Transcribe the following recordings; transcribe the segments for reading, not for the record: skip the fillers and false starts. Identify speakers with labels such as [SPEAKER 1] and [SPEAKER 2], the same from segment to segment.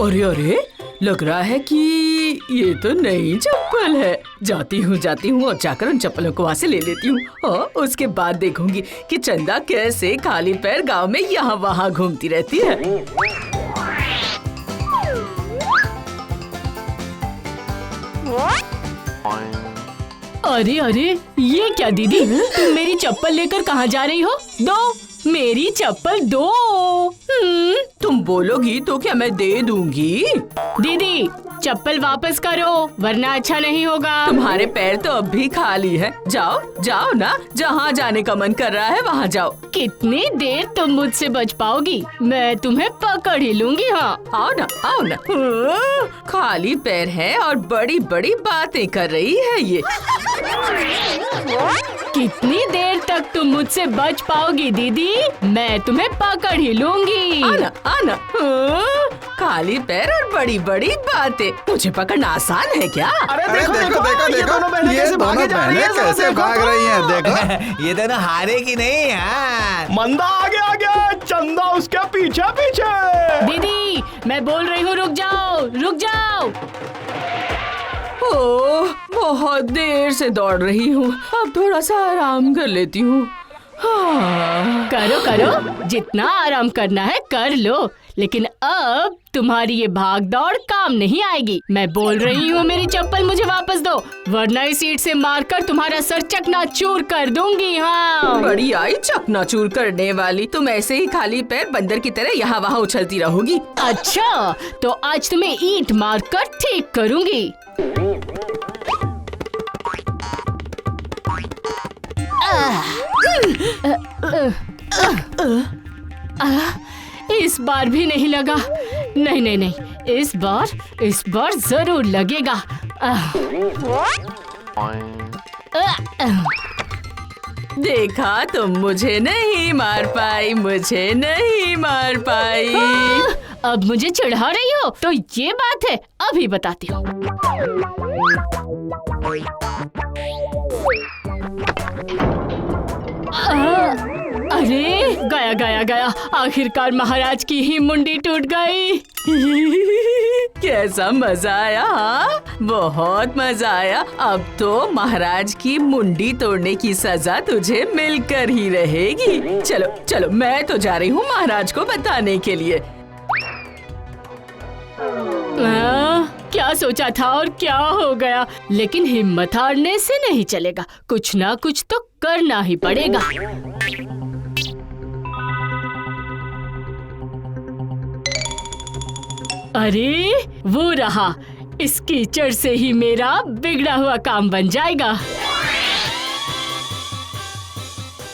[SPEAKER 1] अरे अरे, लग रहा है कि ये तो नई चप्पल है। जाती हूँ और जाकर उन चप्पलों को वहाँ से ले लेती हूँ। और उसके बाद देखूंगी कि चंदा कैसे खाली पैर गांव में यहाँ वहाँ घूमती रहती है।
[SPEAKER 2] अरे अरे, ये क्या दीदी, तुम मेरी चप्पल लेकर कहाँ जा रही हो? दो, मेरी चप्पल दो।
[SPEAKER 1] तुम बोलोगी तो क्या मैं दे दूंगी?
[SPEAKER 2] दीदी, चप्पल वापस करो वरना अच्छा नहीं होगा।
[SPEAKER 1] तुम्हारे पैर तो अब भी खाली है। जाओ जाओ ना, जहाँ जाने का मन कर रहा है वहाँ जाओ।
[SPEAKER 2] कितनी देर तुम मुझसे बच पाओगी? मैं तुम्हें पकड़ ही लूंगी। हाँ,
[SPEAKER 1] आओ ना आओ ना। खाली पैर है और बड़ी बड़ी बातें कर रही है ये।
[SPEAKER 2] कितनी देर तक तुम मुझसे बच पाओगी दीदी? मैं तुम्हें पकड़ ही लूंगी।
[SPEAKER 1] आना आना। खाली पैर और बड़ी बड़ी बातें, मुझे पकड़ना आसान है क्या?
[SPEAKER 3] अरे देखो ये दोनों बहनें कैसे भाग रही हैं। देखो
[SPEAKER 4] ये दोनों हारे की नहीं है।
[SPEAKER 3] मंदा आगे चंदा उसके पीछे पीछे।
[SPEAKER 2] दीदी, मैं बोल रही हूँ रुक जाओ रुक जाओ।
[SPEAKER 1] ओह, बहुत देर से दौड़ रही हूँ, अब थोड़ा सा आराम कर लेती हूँ। हाँ।
[SPEAKER 2] करो करो, जितना आराम करना है कर लो, लेकिन अब तुम्हारी ये भाग दौड़ काम नहीं आएगी। मैं बोल रही हूँ मेरी चप्पल मुझे वापस दो, वरना इस ईंट से मारकर तुम्हारा सर चकनाचूर कर दूंगी। हाँ,
[SPEAKER 1] बड़ी आई चकनाचूर करने वाली। तुम ऐसे ही खाली पैर बंदर की तरह यहाँ वहाँ उछलती रहोगी।
[SPEAKER 2] अच्छा, तो आज तुम्हें ईंट मारकर ठीक करूंगी। इस बार भी नहीं लगा। नहीं नहीं नहीं, इस बार जरूर लगेगा।
[SPEAKER 1] देखा, तुम मुझे नहीं मार पाई, मुझे नहीं मार पाई।
[SPEAKER 2] अब मुझे चिढ़ा रही हो? तो ये बात है, अभी बताती हूँ। अरे गया, आखिरकार महाराज की ही मुंडी टूट गई।
[SPEAKER 1] कैसा मजा आया? हाँ, बहुत मजा आया। अब तो महाराज की मुंडी तोड़ने की सजा तुझे मिलकर ही रहेगी। चलो चलो, मैं तो जा रही हूँ महाराज को बताने के लिए।
[SPEAKER 2] क्या सोचा था और क्या हो गया, लेकिन हिम्मत हारने से नहीं चलेगा, कुछ ना कुछ तो करना ही पड़ेगा। अरे वो रहा, इस कीचड़ से ही मेरा बिगड़ा हुआ काम बन जाएगा।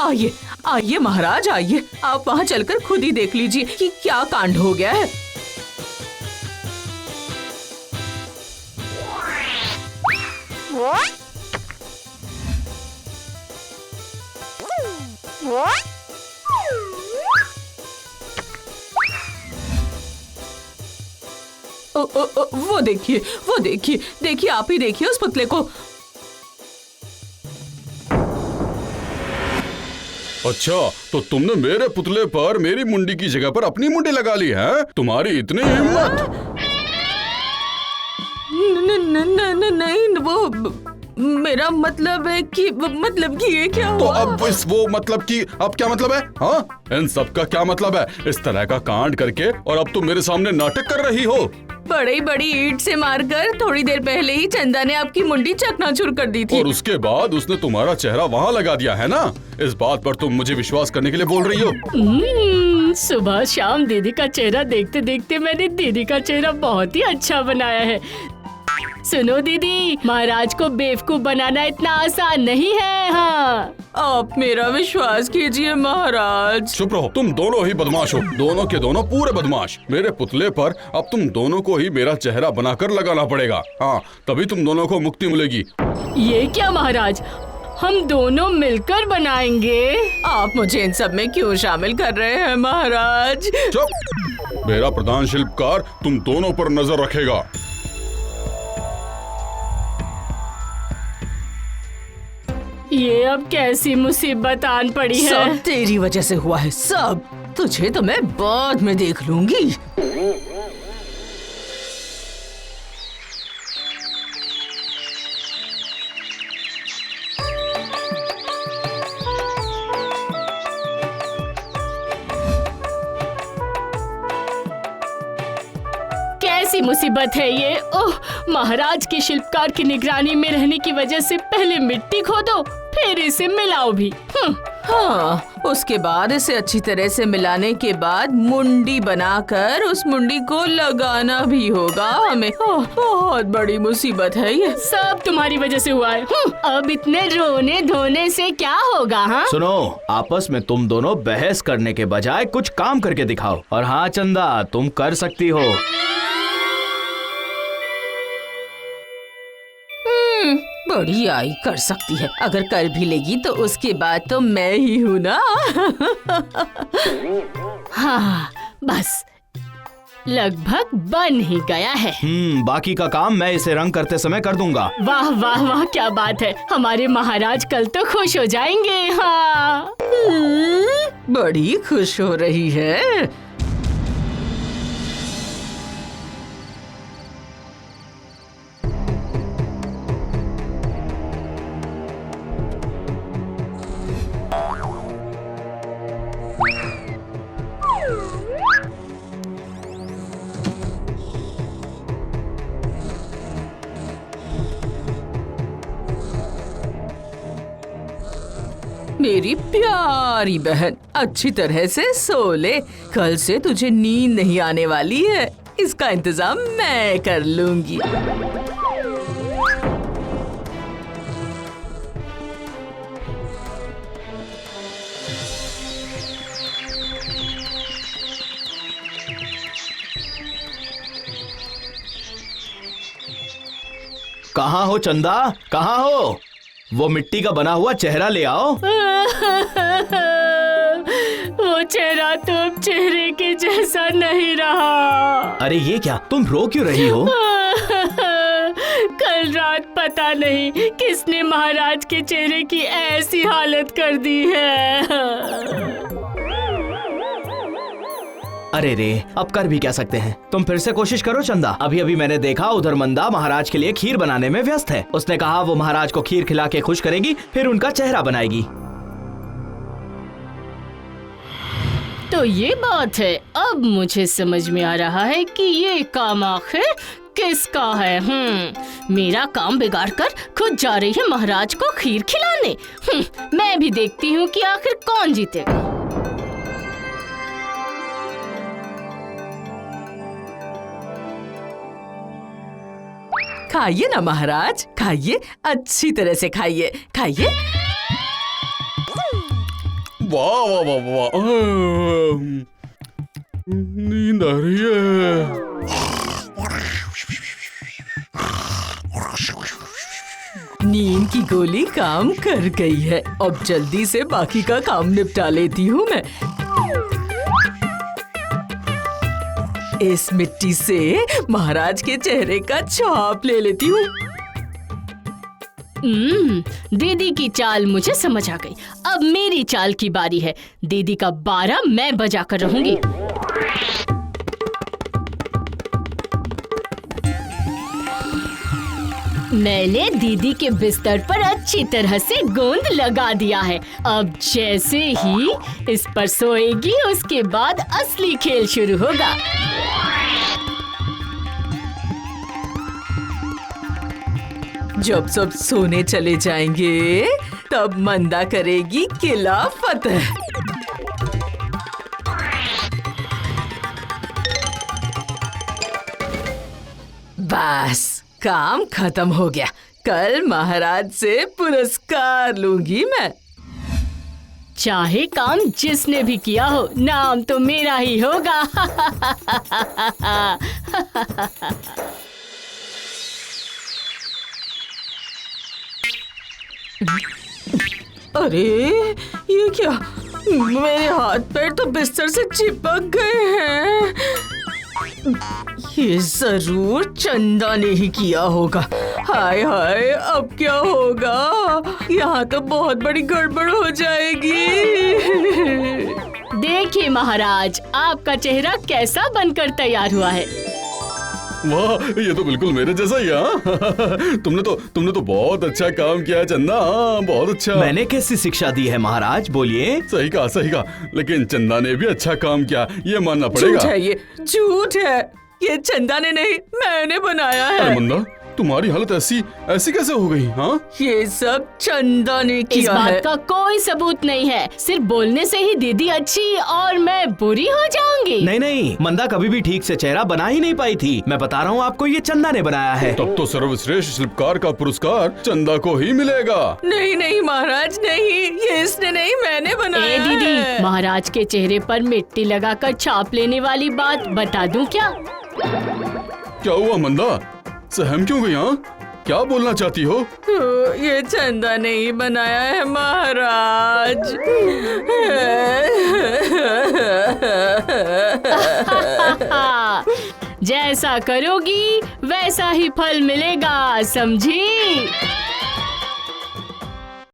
[SPEAKER 1] आइए आइए महाराज, आइए, आप वहाँ चलकर खुद ही देख लीजिए कि क्या कांड हो गया है। वो देखिए, आप ही देखिए उस पुतले को।
[SPEAKER 5] अच्छा, तो तुमने मेरे पुतले पर मेरी मुंडी की जगह पर अपनी मुंडी लगा ली है? तुम्हारी इतनी हिम्मत?
[SPEAKER 1] नहीं, वो मेरा मतलब है कि ये क्या हुआ?
[SPEAKER 5] तो अब वो मतलब कि अब क्या मतलब है? हाँ, इन सब का क्या मतलब है? इस तरह का कांड करके और अब तुम मेरे सामने नाटक कर रही हो।
[SPEAKER 1] बड़ी ईंट से मारकर थोड़ी देर पहले ही चंदा ने आपकी मुंडी चकनाचूर कर दी थी।
[SPEAKER 5] और उसके बाद उसने तुम्हारा चेहरा वहाँ लगा दिया है ना? इस बात पर तुम मुझे विश्वास करने के लिए बोल रही हो?
[SPEAKER 2] सुबह शाम दीदी का चेहरा देखते देखते मैंने दीदी का चेहरा बहुत ही अच्छा बनाया है। सुनो दीदी, महाराज को बेवकूफ बनाना इतना आसान नहीं है। हाँ,
[SPEAKER 1] आप मेरा विश्वास कीजिए महाराज।
[SPEAKER 5] चुप रहो, तुम दोनों ही बदमाश हो, दोनों के दोनों पूरे बदमाश। मेरे पुतले पर अब तुम दोनों को ही मेरा चेहरा बनाकर लगाना पड़ेगा। हाँ, तभी तुम दोनों को मुक्ति मिलेगी।
[SPEAKER 2] ये क्या महाराज, हम दोनों मिलकर बनाएंगे?
[SPEAKER 1] आप मुझे इन सब में क्यों शामिल कर रहे हैं महाराज?
[SPEAKER 5] चुप, मेरा प्रधान शिल्पकार तुम दोनों पर नजर रखेगा।
[SPEAKER 2] ये अब कैसी मुसीबत आन पड़ी है?
[SPEAKER 1] सब तेरी वजह से हुआ है, सब। तुझे तो मैं बाद में देख लूंगी।
[SPEAKER 2] सी मुसीबत है ये। ओह, महाराज के शिल्पकार की निगरानी में रहने की वजह से पहले मिट्टी खोदो, फिर इसे मिलाओ भी।
[SPEAKER 1] हाँ, उसके बाद इसे अच्छी तरह से मिलाने के बाद मुंडी बनाकर उस मुंडी को लगाना भी होगा हमें। बहुत बड़ी मुसीबत है ये।
[SPEAKER 2] सब तुम्हारी वजह से हुआ है। अब इतने रोने धोने से क्या होगा? हाँ,
[SPEAKER 6] सुनो, आपस में तुम दोनों बहस करने के बजाय कुछ काम करके दिखाओ। और हाँ चंदा, तुम कर सकती हो।
[SPEAKER 1] बड़ी आई कर सकती है। अगर कर भी लेगी तो उसके बाद तो मैं ही हूँ ना।
[SPEAKER 2] हाँ, बस लगभग बन ही गया है।
[SPEAKER 6] बाकी का काम मैं इसे रंग करते समय कर दूंगा।
[SPEAKER 2] वाह वाह वाह, क्या बात है। हमारे महाराज कल तो खुश हो जाएंगे। हाँ,
[SPEAKER 1] बड़ी खुश हो रही है। मेरी प्यारी बहन, अच्छी तरह से सो ले। कल से तुझे नींद नहीं आने वाली है। इसका इंतजाम मैं कर लूंगी।
[SPEAKER 6] कहाँ हो चंदा, कहाँ हो? वो मिट्टी का बना हुआ चेहरा ले आओ।
[SPEAKER 2] वो चेहरा तो अब चेहरे के जैसा नहीं रहा।
[SPEAKER 6] अरे ये क्या, तुम रो क्यों रही हो?
[SPEAKER 2] कल रात पता नहीं किसने महाराज के चेहरे की ऐसी हालत कर दी है।
[SPEAKER 6] अरे रे, अब कर भी क्या सकते हैं। तुम फिर से कोशिश करो चंदा। अभी अभी मैंने देखा उधर मंदा महाराज के लिए खीर बनाने में व्यस्त है। उसने कहा वो महाराज को खीर खिला के खुश करेगी, फिर उनका चेहरा बनाएगी।
[SPEAKER 2] तो ये बात है। अब मुझे समझ में आ रहा है कि ये काम आखिर किसका है। मेरा काम बिगाड़ कर खुद जा रही है महाराज को खीर खिलाने। मैं भी देखती हूँ कि आखिर कौन जीतेगा।
[SPEAKER 1] खाइए ना महाराज, खाइए, अच्छी तरह से खाइए, खाइए।
[SPEAKER 5] वाह वाह वाह वाह, नींद आ रही है।
[SPEAKER 1] नींद की गोली काम कर गई है। अब जल्दी से बाकी का काम निपटा लेती हूँ मैं। इस मिट्टी से महाराज के चेहरे का छाप ले लेती हूँ।
[SPEAKER 2] दीदी की चाल मुझे समझ आ गई। अब मेरी चाल की बारी है। दीदी का 12 मैं बजा कर रहूंगी। मैंने दीदी के बिस्तर पर अच्छी तरह से गोंद लगा दिया है। अब जैसे ही इस पर सोएगी, उसके बाद असली खेल शुरू होगा।
[SPEAKER 1] जब सब सोने चले जाएंगे, तब मंदा करेगी किला फतेह। बस काम खत्म हो गया। कल महाराज से पुरस्कार लूंगी मैं।
[SPEAKER 2] चाहे काम जिसने भी किया हो, नाम तो मेरा ही होगा।
[SPEAKER 1] अरे ये क्या, मेरे हाथ पैर तो बिस्तर से चिपक गए हैं। ये जरूर चंदा ने ही किया होगा। हाय हाय, अब क्या होगा? यहाँ तो बहुत बड़ी गड़बड़ हो जाएगी।
[SPEAKER 2] देखिए महाराज, आपका चेहरा कैसा बनकर तैयार हुआ है।
[SPEAKER 5] वाह, ये तो बिल्कुल मेरे जैसा ही है। तुमने तो बहुत अच्छा काम किया है चंदा। हाँ, बहुत अच्छा।
[SPEAKER 6] मैंने कैसी शिक्षा दी है महाराज, बोलिए।
[SPEAKER 5] सही कहा। लेकिन चंदा ने भी अच्छा काम किया, ये मानना पड़ेगा।
[SPEAKER 1] झूठ है ये, झूठ है। ये चंदा ने नहीं, मैंने बनाया
[SPEAKER 5] अरे
[SPEAKER 1] है।
[SPEAKER 5] मंदा, तुम्हारी हालत ऐसी ऐसी कैसे हो गई? हाँ,
[SPEAKER 1] ये सब चंदा ने
[SPEAKER 2] इस
[SPEAKER 1] किया है।
[SPEAKER 2] बात का कोई सबूत नहीं है। सिर्फ बोलने से ही दीदी अच्छी और मैं बुरी हो जाऊंगी।
[SPEAKER 6] नहीं नहीं, मंदा कभी भी ठीक से चेहरा बना ही नहीं पाई थी। मैं बता रहा हूँ आपको, ये चंदा ने बनाया है।
[SPEAKER 5] तब तो सर्वश्रेष्ठ शिल्पकार का पुरस्कार चंदा को ही मिलेगा।
[SPEAKER 1] नहीं नहीं महाराज, नहीं, ये इसने नहीं, मैंने बनाया
[SPEAKER 2] ए दीदी,
[SPEAKER 1] है।
[SPEAKER 2] महाराज के चेहरे पर मिट्टी लगाकर छाप लेने वाली बात बता दूं क्या?
[SPEAKER 5] क्या हुआ मंदा, सहम क्यों गई? हाँ, क्या बोलना चाहती हो?
[SPEAKER 1] ये चंदा ने ही बनाया है महाराज।
[SPEAKER 2] जैसा करोगी वैसा ही फल मिलेगा, समझी?